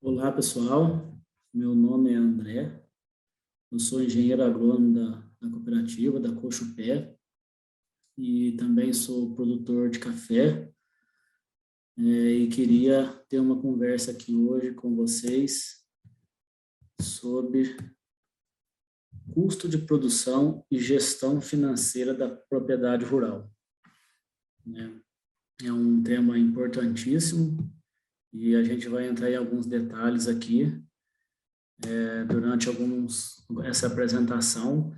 Olá, pessoal. Meu nome é André. Eu sou engenheiro agrônomo da cooperativa, da Cochupé, e também sou produtor de café. E queria ter uma conversa aqui hoje com vocês sobre custo de produção e gestão financeira da propriedade rural, né? É um tema importantíssimo e a gente vai entrar em alguns detalhes aqui durante essa apresentação.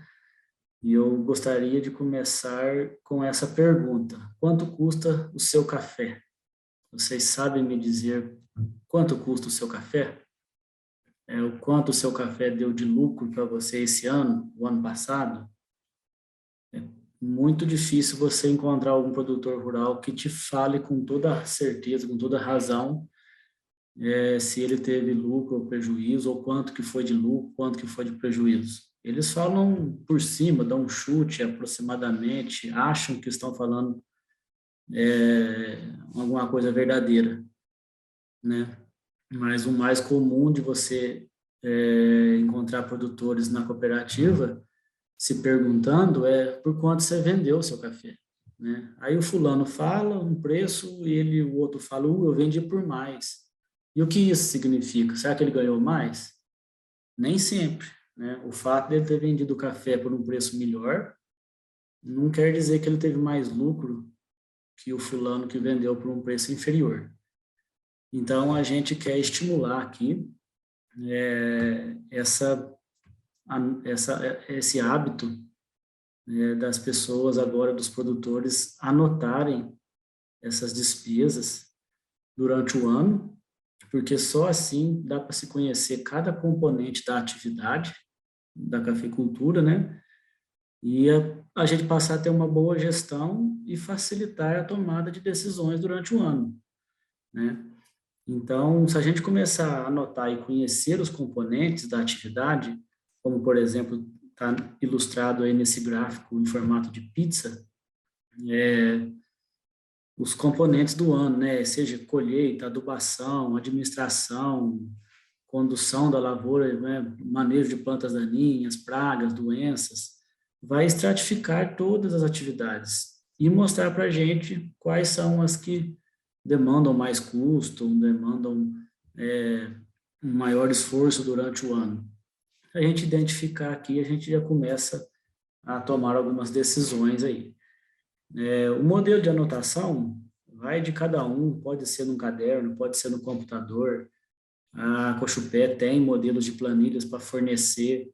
E eu gostaria de começar com essa pergunta: quanto custa o seu café? Vocês sabem me dizer quanto custa o seu café? O quanto o seu café deu de lucro para você esse ano, o ano passado? É muito difícil você encontrar algum produtor rural que te fale com toda certeza, com toda razão, se ele teve lucro ou prejuízo, ou quanto que foi de lucro, quanto que foi de prejuízo. Eles falam por cima, dão um chute aproximadamente, acham que estão falando alguma coisa verdadeira, né? Mas o mais comum de você encontrar produtores na cooperativa se perguntando é por quanto você vendeu o seu café, né? Aí o fulano fala um preço e o outro fala, eu vendi por mais. E o que isso significa? Será que ele ganhou mais? Nem sempre, né? O fato de ele ter vendido o café por um preço melhor não quer dizer que ele teve mais lucro que o fulano que vendeu por um preço inferior. Então, a gente quer estimular aqui esse hábito das pessoas agora, dos produtores, anotarem essas despesas durante o ano, porque só assim dá para se conhecer cada componente da atividade da cafeicultura, né? E a gente passar a ter uma boa gestão e facilitar a tomada de decisões durante o ano, né? Então, se a gente começar a anotar e conhecer os componentes da atividade, como, por exemplo, está ilustrado aí nesse gráfico em formato de pizza, os componentes do ano, né? Seja colheita, adubação, administração, condução da lavoura, né? Manejo de plantas daninhas, pragas, doenças, vai estratificar todas as atividades e mostrar para a gente quais são as que demandam mais custo, demandam um maior esforço durante o ano. A gente identificar aqui, a gente já começa a tomar algumas decisões aí. O modelo de anotação vai de cada um, pode ser no caderno, pode ser no computador. A Cochupé tem modelos de planilhas para fornecer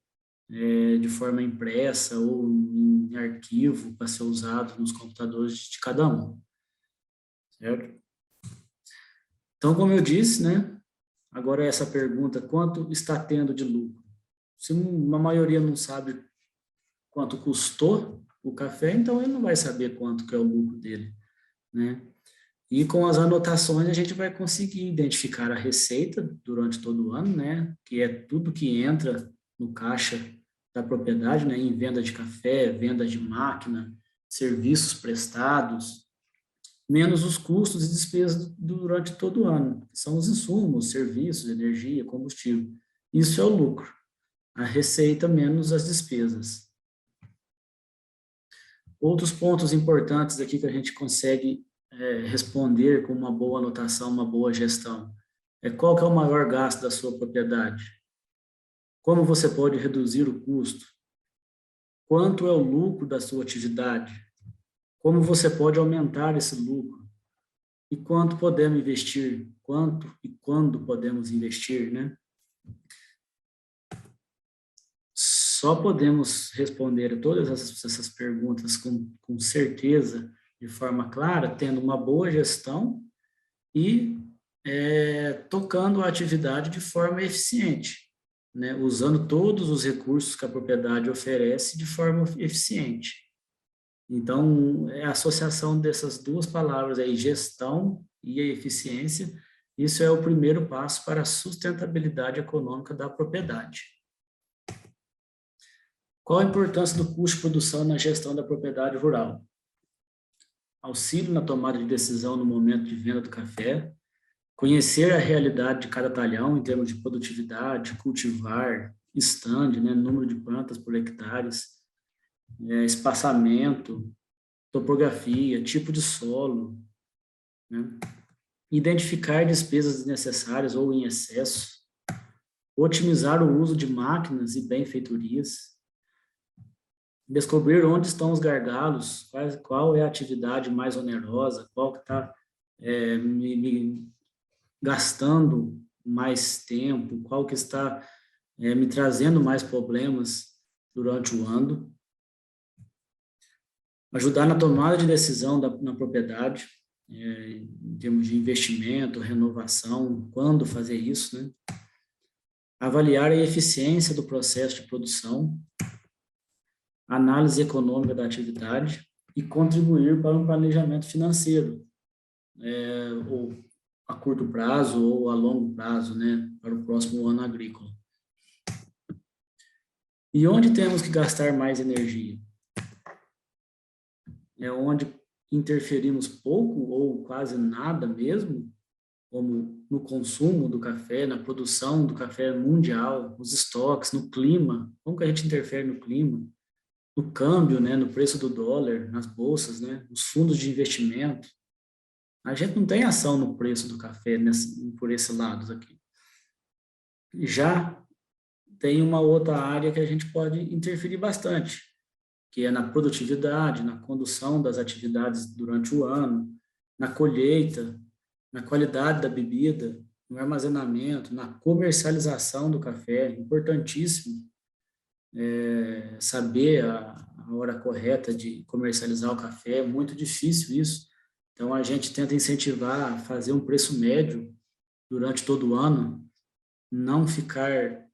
de forma impressa ou em arquivo para ser usado nos computadores de cada um, certo? Então, como eu disse, né? Agora essa pergunta, quanto está tendo de lucro? Se uma maioria não sabe quanto custou o café, então ele não vai saber quanto que é o lucro dele, né? E com as anotações a gente vai conseguir identificar a receita durante todo o ano, né? Que é tudo que entra no caixa da propriedade, né? Em venda de café, venda de máquina, serviços prestados, menos os custos e despesas durante todo o ano, que são os insumos, serviços, energia, combustível. Isso é o lucro. A receita menos as despesas. Outros pontos importantes aqui que a gente consegue responder com uma boa anotação, uma boa gestão. Qual que é o maior gasto da sua propriedade? Como você pode reduzir o custo? Quanto é o lucro da sua atividade? Como você pode aumentar esse lucro? E quanto podemos investir? Quanto e quando podemos investir, né? Só podemos responder todas essas perguntas com certeza, de forma clara, tendo uma boa gestão e tocando a atividade de forma eficiente, né? Usando todos os recursos que a propriedade oferece de forma eficiente. Então, a associação dessas duas palavras aí, gestão e eficiência, isso é o primeiro passo para a sustentabilidade econômica da propriedade. Qual a importância do custo de produção na gestão da propriedade rural? Auxílio na tomada de decisão no momento de venda do café, Conhecer a realidade de cada talhão em termos de produtividade, cultivar, stand, né, número de plantas por hectares, espaçamento, topografia, tipo de solo, né? Identificar despesas desnecessárias ou em excesso, otimizar o uso de máquinas e benfeitorias, descobrir onde estão os gargalos, qual é a atividade mais onerosa, qual que está me gastando mais tempo, qual que está me trazendo mais problemas durante o ano, ajudar na tomada de decisão na propriedade, em termos de investimento, renovação, quando fazer isso, né? Avaliar a eficiência do processo de produção, análise econômica da atividade e contribuir para um planejamento financeiro, ou a curto prazo ou a longo prazo, né, para o próximo ano agrícola. E onde temos que gastar mais energia? É onde interferimos pouco ou quase nada mesmo, como no consumo do café, na produção do café mundial, nos estoques, no clima, como que a gente interfere no clima, no câmbio, né, no preço do dólar, nas bolsas, né, nos fundos de investimento. A gente não tem ação no preço do café por esse lado aqui. Já tem uma outra área que a gente pode interferir bastante, que é na produtividade, na condução das atividades durante o ano, na colheita, na qualidade da bebida, no armazenamento, na comercialização do café. Importantíssimo saber a hora correta de comercializar o café, é muito difícil isso. Então, a gente tenta incentivar a fazer um preço médio durante todo o ano, não ficar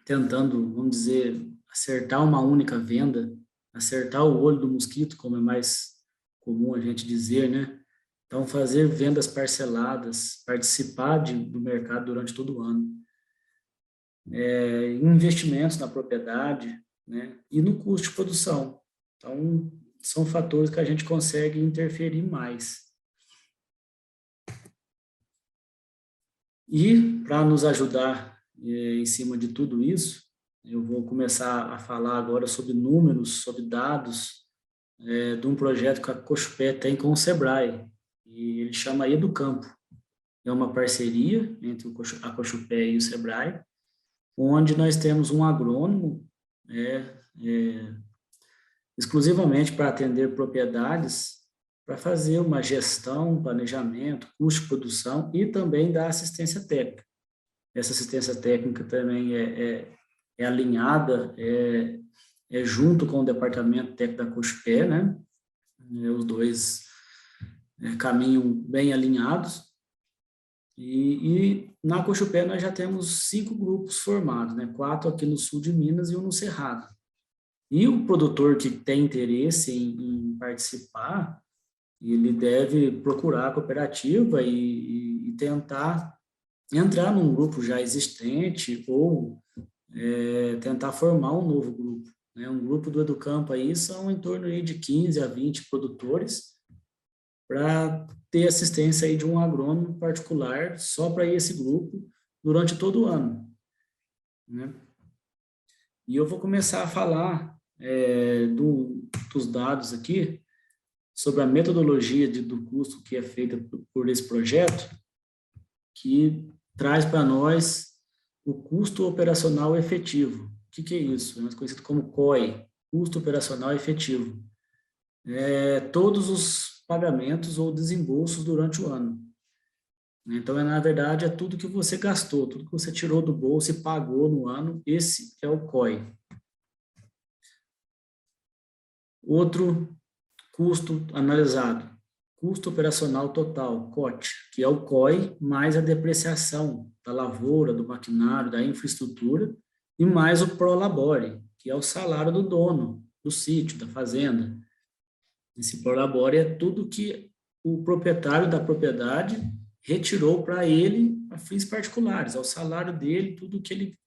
tentando, vamos dizer, acertar uma única venda, acertar o olho do mosquito, como é mais comum a gente dizer, né? Então, fazer vendas parceladas, participar do mercado durante todo o ano. Investimentos na propriedade, né? E no custo de produção. Então, são fatores que a gente consegue interferir mais. E, para nos ajudar em cima de tudo isso, eu vou começar a falar agora sobre números, sobre dados de um projeto que a Cochupé tem com o Sebrae, e ele chama Educampo. É uma parceria entre a Cochupé e o Sebrae, onde nós temos um agrônomo exclusivamente para atender propriedades, para fazer uma gestão, planejamento, custo de produção e também dar assistência técnica. Essa assistência técnica também é alinhada, junto com o departamento técnico da Cochupé, né? Os dois caminham bem alinhados. E na Cochupé nós já temos 5 grupos formados, né? 4 aqui no sul de Minas e 1 no Cerrado. E o produtor que tem interesse em participar, ele deve procurar a cooperativa e tentar entrar num grupo já existente ou tentar formar um novo grupo. Né? Um grupo do Educampo aí são em torno aí de 15 a 20 produtores para ter assistência aí de um agrônomo particular só para esse grupo durante todo o ano. Né? E eu vou começar a falar dos dados aqui sobre a metodologia do custo que é feita por esse projeto, que traz para nós o custo operacional efetivo. O que é isso? É conhecido como COE, custo operacional efetivo. Todos os pagamentos ou desembolsos durante o ano. Então, na verdade, é tudo que você gastou, tudo que você tirou do bolso e pagou no ano, esse é o COE. Outro custo analisado, custo operacional total, COT, que é o COI, mais a depreciação da lavoura, do maquinário, da infraestrutura, e mais o prolabore, que é o salário do dono do sítio, da fazenda. Esse prolabore é tudo que o proprietário da propriedade retirou para ele a fins particulares, é o salário dele, tudo que ele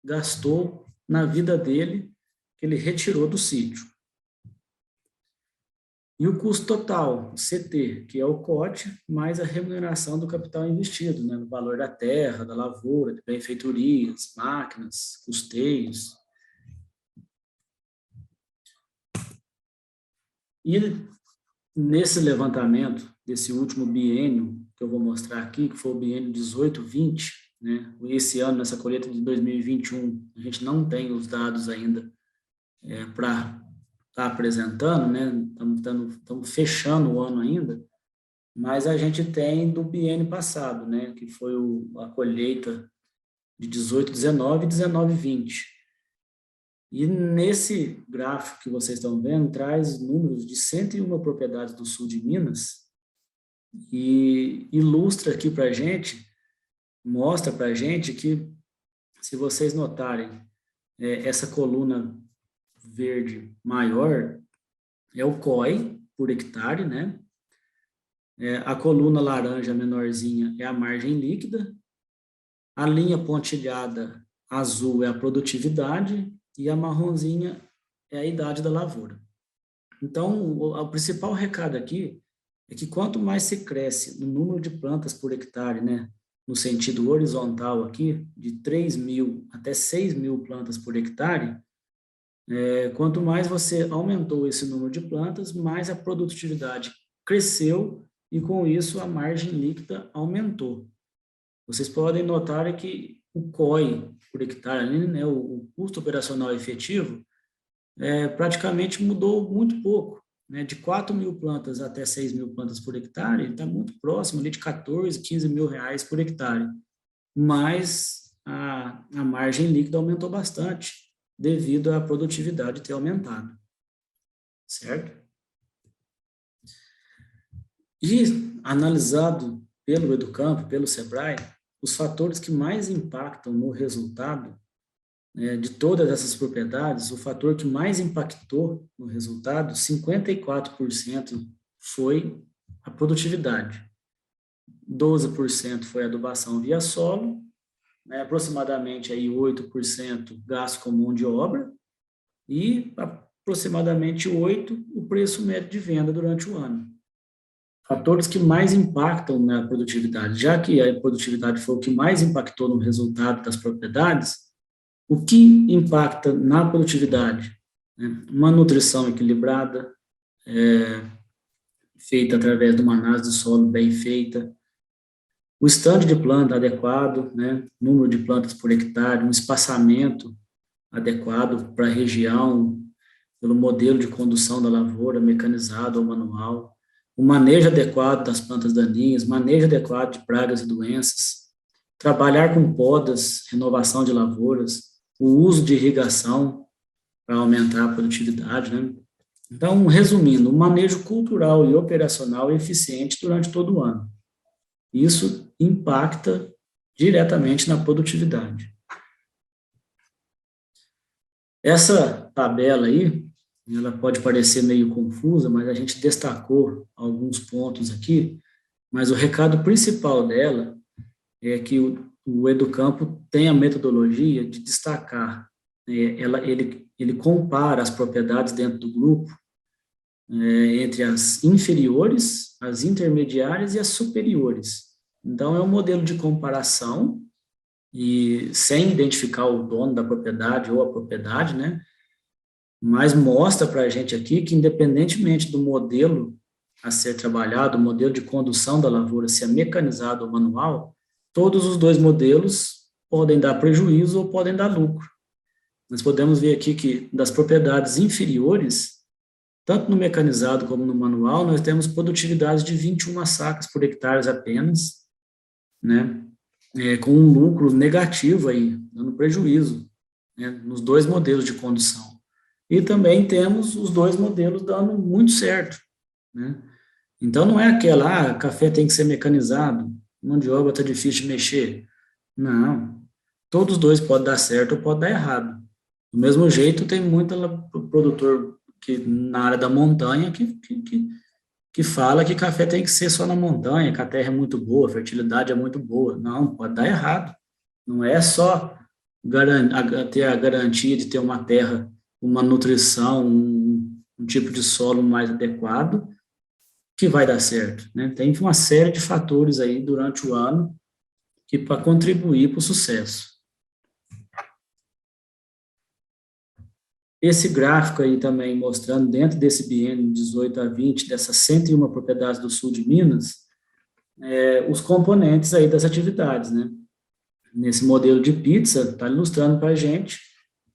gastou na vida dele, que ele retirou do sítio. E o custo total, o CT, que é o COT, mais a remuneração do capital investido, né, no valor da terra, da lavoura, de benfeitorias, máquinas, custeios. E nesse levantamento, desse último biênio, que eu vou mostrar aqui, que foi o biênio 18-20, né, esse ano, nessa colheita de 2021, a gente não tem os dados ainda para estar apresentando, né, estamos fechando o ano ainda, mas a gente tem do biênio passado, né, que foi a colheita de 18-19 e 19-20. E nesse gráfico que vocês estão vendo, traz números de 101 propriedades do sul de Minas e ilustra aqui para a gente, mostra para a gente que, se vocês notarem, essa coluna verde maior é o COI por hectare, né? A coluna laranja menorzinha é a margem líquida, a linha pontilhada azul é a produtividade e a marronzinha é a idade da lavoura. Então, o principal recado aqui é que quanto mais se cresce no número de plantas por hectare, né, no sentido horizontal aqui, de 3.000 até 6.000 plantas por hectare, quanto mais você aumentou esse número de plantas, mais a produtividade cresceu e, com isso, a margem líquida aumentou. Vocês podem notar que o COI por hectare, né, o custo operacional efetivo, praticamente mudou muito pouco. Né, de 4.000 plantas até 6.000 plantas por hectare, está muito próximo ali de 14, 15 mil reais por hectare. Mas a margem líquida aumentou bastante, devido à produtividade ter aumentado. Certo? E, analisado pelo Educampo, pelo Sebrae, os fatores que mais impactam no resultado de todas essas propriedades, o fator que mais impactou no resultado, 54% foi a produtividade. 12% foi a adubação via solo, aproximadamente aí 8% gasto com mão de obra e aproximadamente 8% o preço médio de venda durante o ano. Fatores que mais impactam na produtividade, já que a produtividade foi o que mais impactou no resultado das propriedades, o que impacta na produtividade? Uma nutrição equilibrada, feita através de uma análise do solo bem feita, o estande de planta adequado, número de plantas por hectare, um espaçamento adequado para a região, pelo modelo de condução da lavoura, mecanizado ou manual, o manejo adequado das plantas daninhas, manejo adequado de pragas e doenças, trabalhar com podas, renovação de lavouras, o uso de irrigação para aumentar a produtividade, né? Então, resumindo, um manejo cultural e operacional eficiente durante todo o ano. Isso impacta diretamente na produtividade. Essa tabela aí, ela pode parecer meio confusa, mas a gente destacou alguns pontos aqui, mas o recado principal dela é que o Educampo tem a metodologia de destacar, ele compara as propriedades dentro do grupo entre as inferiores, as intermediárias e as superiores. Então, é um modelo de comparação, e sem identificar o dono da propriedade ou a propriedade, né? Mas mostra para a gente aqui que, independentemente do modelo a ser trabalhado, o modelo de condução da lavoura, se é mecanizado ou manual, todos os dois modelos podem dar prejuízo ou podem dar lucro. Nós podemos ver aqui que, das propriedades inferiores, tanto no mecanizado como no manual, nós temos produtividade de 21 sacas por hectare apenas, né? Com um lucro negativo aí, dando prejuízo, né, nos dois modelos de condução. E também temos os dois modelos dando muito certo, né? Então, não é aquela, café tem que ser mecanizado, mão de obra está difícil de mexer. Não, todos os dois podem dar certo ou pode dar errado. Do mesmo jeito, tem muito produtor que, na área da montanha que fala que café tem que ser só na montanha, que a terra é muito boa, a fertilidade é muito boa. Não, pode dar errado. Não é só ter a garantia de ter uma terra, uma nutrição, um tipo de solo mais adequado, que vai dar certo, né? Tem uma série de fatores aí durante o ano que para contribuir para o sucesso. Esse gráfico aí também mostrando dentro desse biênio 18 a 20, dessas 101 propriedades do sul de Minas, os componentes aí das atividades, né? Nesse modelo de pizza, está ilustrando para a gente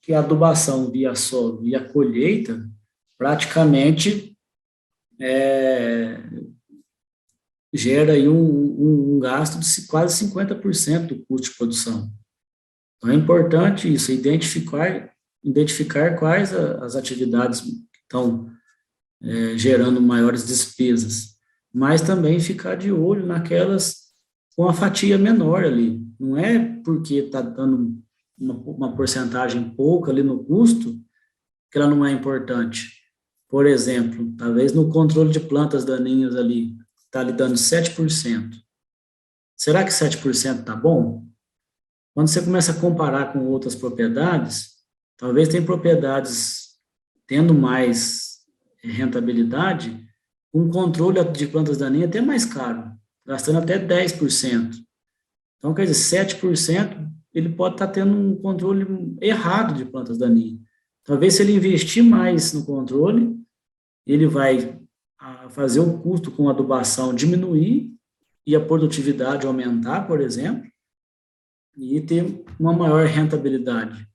que a adubação via solo e a colheita praticamente gera aí um gasto de quase 50% do custo de produção. Então, é importante isso, identificar quais as atividades que estão gerando maiores despesas, mas também ficar de olho naquelas com a fatia menor ali. Não é porque está dando uma porcentagem pouca ali no custo que ela não é importante. Por exemplo, talvez no controle de plantas daninhas ali, está lhe dando 7%. Será que 7% está bom? Quando você começa a comparar com outras propriedades, talvez tem propriedades tendo mais rentabilidade, um controle de plantas daninhas até mais caro, gastando até 10%. Então, quer dizer, 7%, ele pode estar tendo um controle errado de plantas daninhas. Talvez se ele investir mais no controle, ele vai fazer o custo com adubação diminuir e a produtividade aumentar, por exemplo, e ter uma maior rentabilidade.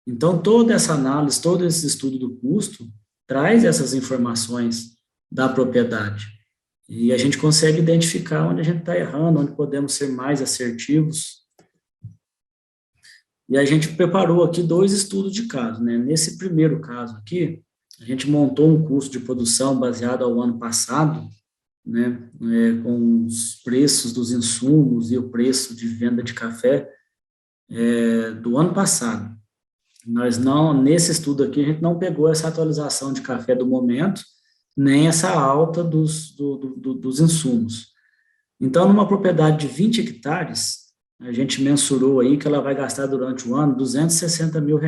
Então, toda essa análise, todo esse estudo do custo, traz essas informações da propriedade. E a gente consegue identificar onde a gente está errando, onde podemos ser mais assertivos. E a gente preparou aqui 2 estudos de caso, né? Nesse primeiro caso aqui, a gente montou um custo de produção baseado ao ano passado, né? Com os preços dos insumos e o preço de venda de café do ano passado. Nós não, nesse estudo aqui, a gente não pegou essa atualização de café do momento, nem essa alta dos insumos. Então, numa propriedade de 20 hectares, a gente mensurou aí que ela vai gastar durante o ano R$260 mil.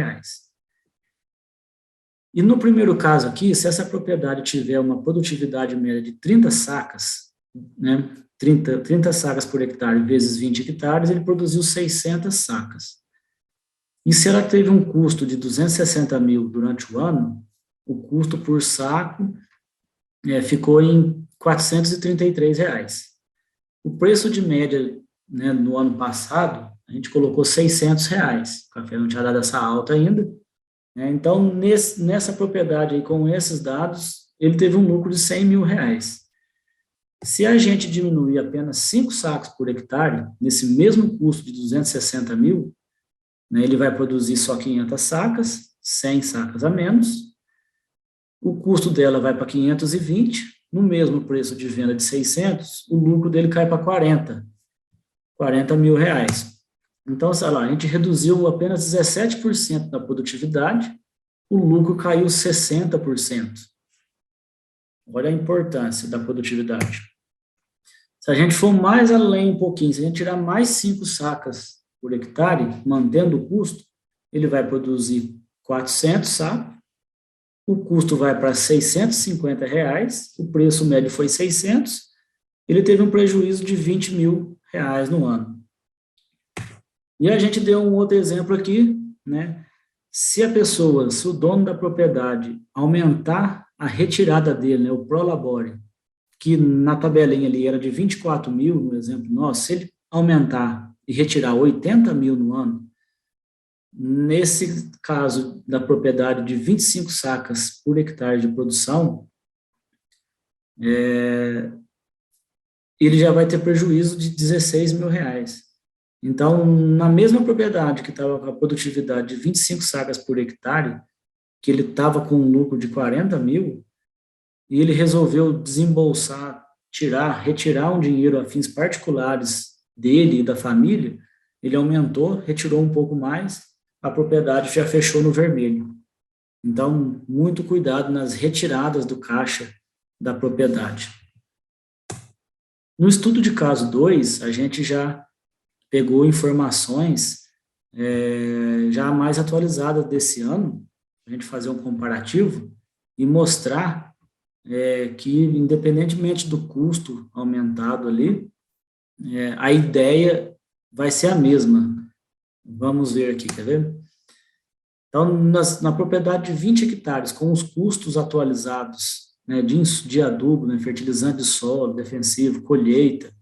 E no primeiro caso aqui, se essa propriedade tiver uma produtividade média de 30 sacas, né, 30 sacas por hectare vezes 20 hectares, ele produziu 600 sacas. E se ela teve um custo de 260 mil durante o ano, o custo por saco ficou em R$433. O preço de média, né, no ano passado, a gente colocou R$600. O café não tinha dado essa alta ainda. Né? Então, nessa propriedade aí, com esses dados, ele teve um lucro de R$100 mil. Se a gente diminuir apenas 5 sacos por hectare, nesse mesmo custo de 260 mil, né, ele vai produzir só 500 sacas, 100 sacas a menos. O custo dela vai para 520, no mesmo preço de venda de 600, o lucro dele cai para 40 mil reais. Então, sei lá, a gente reduziu apenas 17% da produtividade, o lucro caiu 60%. Olha a importância da produtividade. Se a gente for mais além um pouquinho, se a gente tirar mais 5 sacas por hectare, mantendo o custo, ele vai produzir 400 sacos, o custo vai para R$650, o preço médio foi 600, ele teve um prejuízo de R$20 mil no ano. E a gente deu um outro exemplo aqui, né? Se o dono da propriedade aumentar a retirada dele, né, o prolabore, que na tabelinha ali era de 24 mil, no exemplo nosso, se ele aumentar e retirar 80 mil no ano, nesse caso da propriedade de 25 sacas por hectare de produção, ele já vai ter prejuízo de R$16 mil. Então, na mesma propriedade que estava com a produtividade de 25 sacas por hectare, que ele estava com um lucro de 40 mil, e ele resolveu desembolsar, retirar um dinheiro a fins particulares dele e da família, ele aumentou, retirou um pouco mais, a propriedade já fechou no vermelho. Então, muito cuidado nas retiradas do caixa da propriedade. No estudo de caso 2, a gente já pegou informações já mais atualizadas desse ano, a gente fazer um comparativo, e mostrar que, independentemente do custo aumentado ali, a ideia vai ser a mesma. Vamos ver aqui, quer ver? Então, na propriedade de 20 hectares, com os custos atualizados, né, de adubo, né, fertilizante de solo, defensivo, colheita,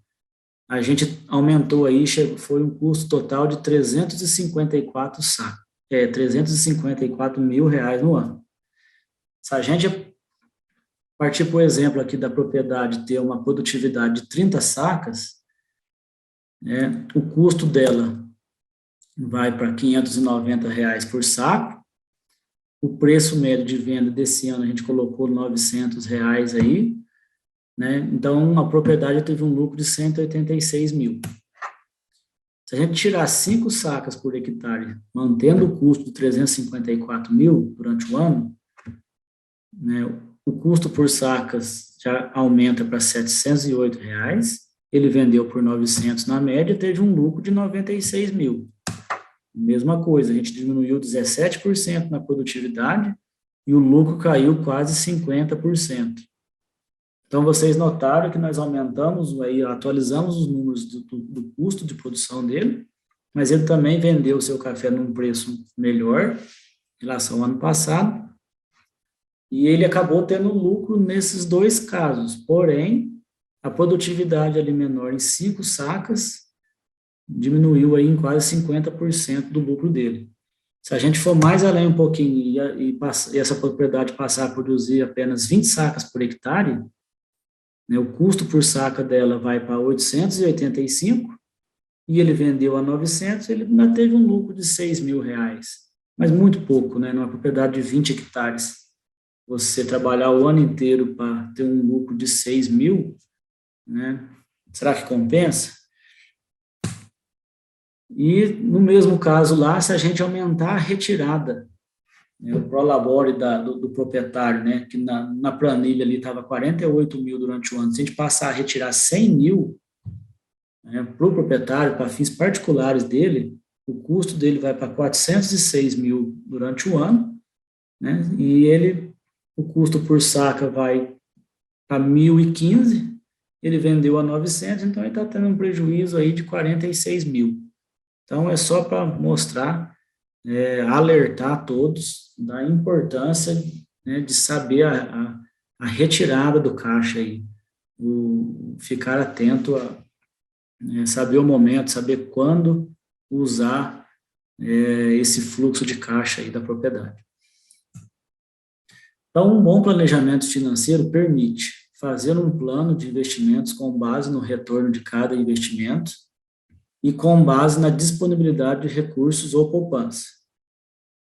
a gente aumentou aí, foi um custo total de 354 sacos, 354 mil reais no ano. Se a gente partir, por exemplo, aqui da propriedade ter uma produtividade de 30 sacas, o custo dela vai para R$ 590 reais por saco. O preço médio de venda desse ano a gente colocou R$ 900 reais aí, né? Então a propriedade teve um lucro de 186 mil. Se a gente tirar 5 sacas por hectare, mantendo o custo de 354 mil durante o ano, né, o custo por sacas já aumenta para R$ 708 reais. Ele vendeu por 900 na média, teve um lucro de 96 mil. Mesma coisa, a gente diminuiu 17% na produtividade e o lucro caiu quase 50%. Então, vocês notaram que nós aumentamos, aí, atualizamos os números do custo de produção dele, mas ele também vendeu o seu café num preço melhor em relação ao ano passado, e ele acabou tendo lucro nesses dois casos. Porém, a produtividade ali menor em 5 sacas diminuiu aí em quase 50% do lucro dele. Se a gente for mais além um pouquinho e essa propriedade passar a produzir apenas 20 sacas por hectare, né, o custo por saca dela vai para 885 e ele vendeu a 900, ele ainda teve um lucro de 6 mil reais. Mas muito pouco, né? Numa propriedade de 20 hectares. Você trabalhar o ano inteiro para ter um lucro de 6 mil, né? Será que compensa? E, no mesmo caso lá, se a gente aumentar a retirada, né, o prolabore do proprietário, né, que na planilha ali estava 48 mil durante o ano, se a gente passar a retirar 100 mil, né, para o proprietário, para fins particulares dele, o custo dele vai para 406 mil durante o ano, né, e o custo por saca vai para 1.015, ele vendeu a 900, então ele está tendo um prejuízo aí de 46 mil. Então, é só para mostrar, alertar a todos da importância, né, de saber a retirada do caixa aí, ficar atento saber o momento, saber quando usar esse fluxo de caixa aí da propriedade. Então, um bom planejamento financeiro permite fazer um plano de investimentos com base no retorno de cada investimento e com base na disponibilidade de recursos ou poupança.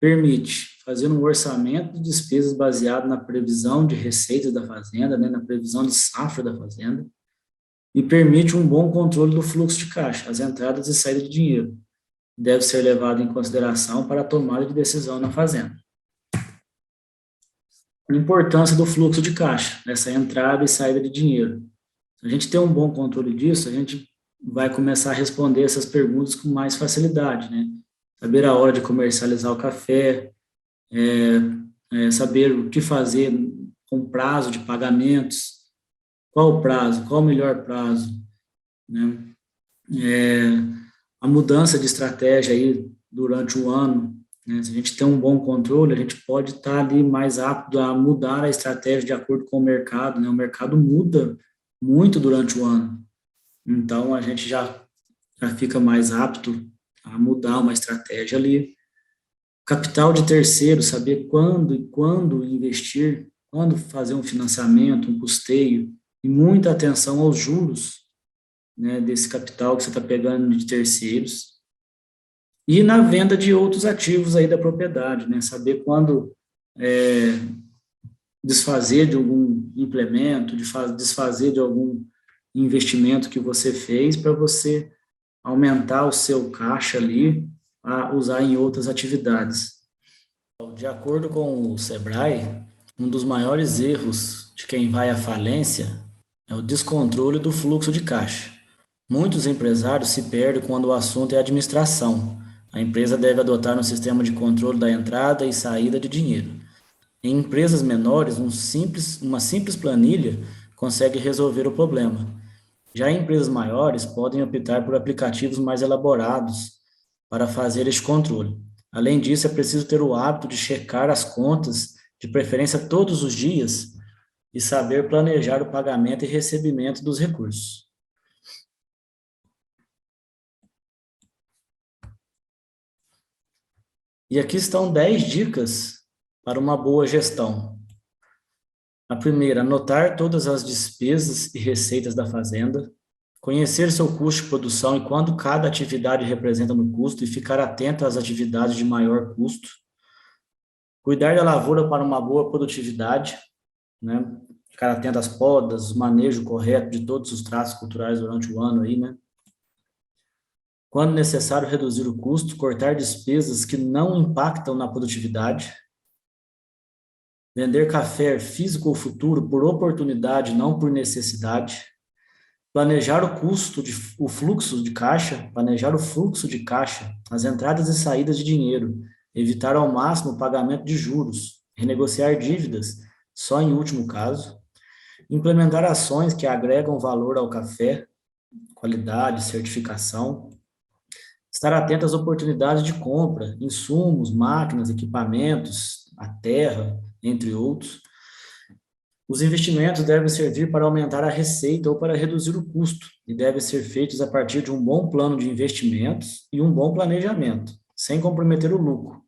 Permite fazer um orçamento de despesas baseado na previsão de receitas da fazenda, né, na previsão de safra da fazenda, e permite um bom controle do fluxo de caixa, as entradas e saídas de dinheiro. Deve ser levado em consideração para a tomada de decisão na fazenda. A importância do fluxo de caixa, essa entrada e saída de dinheiro. Se a gente tem um bom controle disso, a gente vai começar a responder essas perguntas com mais facilidade, né? Saber a hora de comercializar o café, saber o que fazer com prazo de pagamentos, qual o prazo, qual o melhor prazo, né? A mudança de estratégia aí durante o ano, né? Se a gente tem um bom controle, a gente pode estar ali mais apto a mudar a estratégia de acordo com o mercado, né? O mercado muda muito durante o ano. Então, a gente já fica mais apto a mudar uma estratégia ali. Capital de terceiro, saber quando investir, quando fazer um financiamento, um custeio, e muita atenção aos juros, né, desse capital que você está pegando de terceiros. E na venda de outros ativos aí da propriedade, né, saber quando desfazer de algum implemento, desfazer de algum investimento que você fez para você aumentar o seu caixa ali a usar em outras atividades. De acordo com o Sebrae, um dos maiores erros de quem vai à falência é o descontrole do fluxo de caixa. Muitos empresários se perdem quando o assunto é administração. A empresa deve adotar um sistema de controle da entrada e saída de dinheiro. Em empresas menores, uma simples planilha consegue resolver o problema. Já em empresas maiores, podem optar por aplicativos mais elaborados para fazer este controle. Além disso, é preciso ter o hábito de checar as contas, de preferência todos os dias, e saber planejar o pagamento e recebimento dos recursos. E aqui estão 10 dicas para uma boa gestão. A primeira, anotar todas as despesas e receitas da fazenda, conhecer seu custo de produção e quanto cada atividade representa no custo e ficar atento às atividades de maior custo. Cuidar da lavoura para uma boa produtividade, né? Ficar atento às podas, o manejo correto de todos os traços culturais durante o ano aí, né? Quando necessário, reduzir o custo, cortar despesas que não impactam na produtividade, vender café físico ou futuro por oportunidade, não por necessidade, planejar o fluxo de caixa, planejar o fluxo de caixa, as entradas e saídas de dinheiro, evitar ao máximo o pagamento de juros, renegociar dívidas, só em último caso, implementar ações que agregam valor ao café, qualidade, certificação, estar atento às oportunidades de compra, insumos, máquinas, equipamentos, a terra, entre outros. Os investimentos devem servir para aumentar a receita ou para reduzir o custo e devem ser feitos a partir de um bom plano de investimentos e um bom planejamento, sem comprometer o lucro.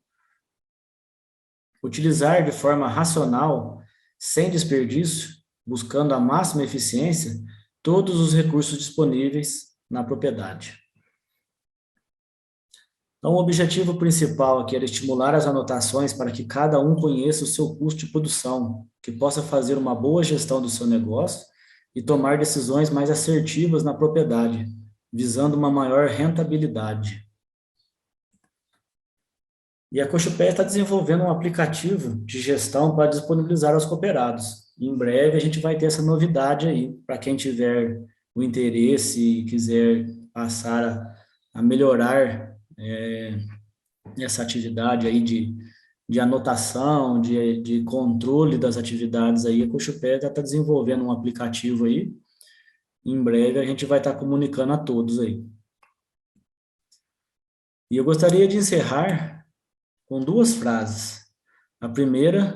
Utilizar de forma racional, sem desperdício, buscando a máxima eficiência, todos os recursos disponíveis na propriedade. Então, o objetivo principal aqui era estimular as anotações para que cada um conheça o seu custo de produção, que possa fazer uma boa gestão do seu negócio e tomar decisões mais assertivas na propriedade, visando uma maior rentabilidade. E a Cochupé está desenvolvendo um aplicativo de gestão para disponibilizar aos cooperados. Em breve a gente vai ter essa novidade aí, para quem tiver o interesse e quiser passar a melhorar essa atividade aí de anotação, de controle das atividades aí, a Cochupé está desenvolvendo um aplicativo aí. Em breve a gente vai estar comunicando a todos aí. E eu gostaria de encerrar com duas frases. A primeira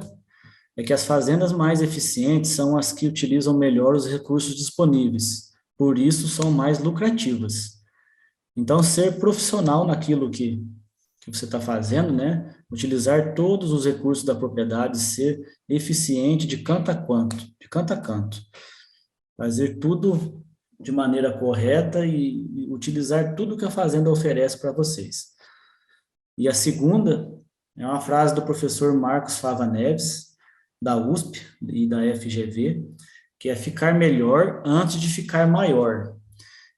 é que as fazendas mais eficientes são as que utilizam melhor os recursos disponíveis, por isso são mais lucrativas. Então, ser profissional naquilo que você está fazendo, né? Utilizar todos os recursos da propriedade, ser eficiente de canto a canto, de canto a canto. Fazer tudo de maneira correta e utilizar tudo que a fazenda oferece para vocês. E a segunda é uma frase do professor Marcos Fava Neves, da USP e da FGV, que é ficar melhor antes de ficar maior.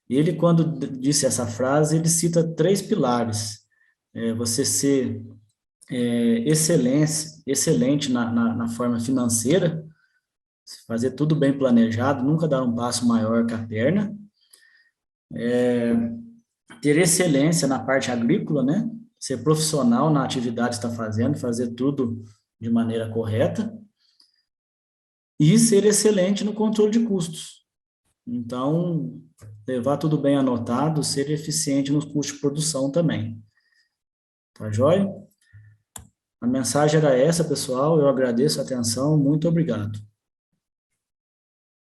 Ele, quando disse essa frase, ele cita 3 pilares. Você ser excelente na forma financeira, fazer tudo bem planejado, nunca dar um passo maior que a perna, ter excelência na parte agrícola, né? Ser profissional na atividade que está fazendo, fazer tudo de maneira correta, e ser excelente no controle de custos. Então, levar tudo bem anotado, ser eficiente nos custos de produção também. Tá joia? A mensagem era essa, pessoal. Eu agradeço a atenção. Muito obrigado.